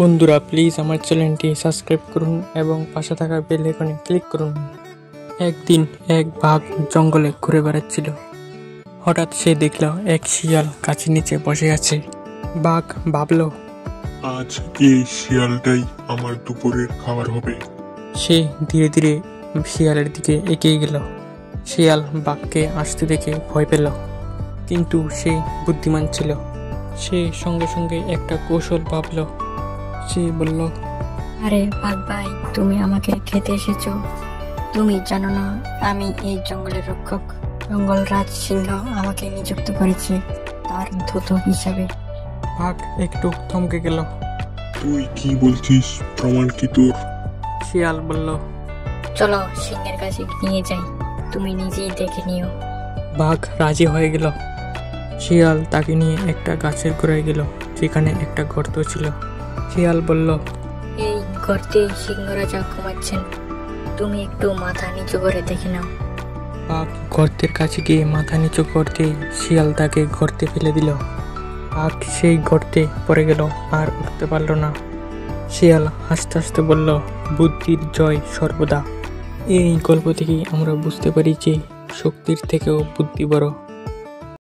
বন্ধুরা প্লিজ আমার চ্যানেলটি সাবস্ক্রাইব করুন এবং পাশে থাকা বেল আইকনে ক্লিক করুন। একদিন এক বাঘ জঙ্গলে ঘুরে বেড়াচ্ছিল। হঠাৎ সে দেখল এক শিয়াল গাছের নিচে বসে আছে। বাঘ ভাবল, আজ এই শিয়ালটাই আমার দুপুরের খাবার হবে। সে ধীরে ধীরে শিয়ালের দিকে এগিয়ে গেল। শিয়াল বাঘকে আসতে দেখে ভয় পেল, কিন্তু সে বুদ্ধিমান ছিল। সে সঙ্গে সঙ্গে একটা কৌশল ভাবল। সে বলল, আরে বাঘ ভাই, তুমি আমাকে খেতে এসেছো? তুমি জানো না আমি এই জঙ্গলের রক্ষক? জঙ্গলরাজ সিংহ আমাকে নিযুক্ত করেছে তার দূত হিসাবে। বাঘ একটু থমকে গেল। তুই কি বলছিস? প্রমাণ কি তোর? শিয়াল বলল, চলো সিংহের কাছে নিয়ে যাই, তুমি নিজেই দেখে নিও। বাঘ রাজি হয়ে গেল। শিয়াল তাকে নিয়ে একটা গাছের গোড়ায় গেল, যেখানে একটা গর্ত ছিল। শিয়াল বলল, এই গর্তে সিংহরাজা ঘুমাচ্ছেন, তুমি একটু মাথা নিচু করে দেখে নাও। বাঘ গর্তের কাছে গিয়ে মাথা নিচু করতে শিয়াল তাকে গর্তে ফেলে দিল। বাঘ সেই গর্তে পড়ে গেল, আর উঠতে পারল না। শিয়াল হাসতে হাসতে বলল, বুদ্ধির জয় সর্বদা। এই গল্প থেকে আমরা বুঝতে পারি যে শক্তির থেকেও বুদ্ধি বড়।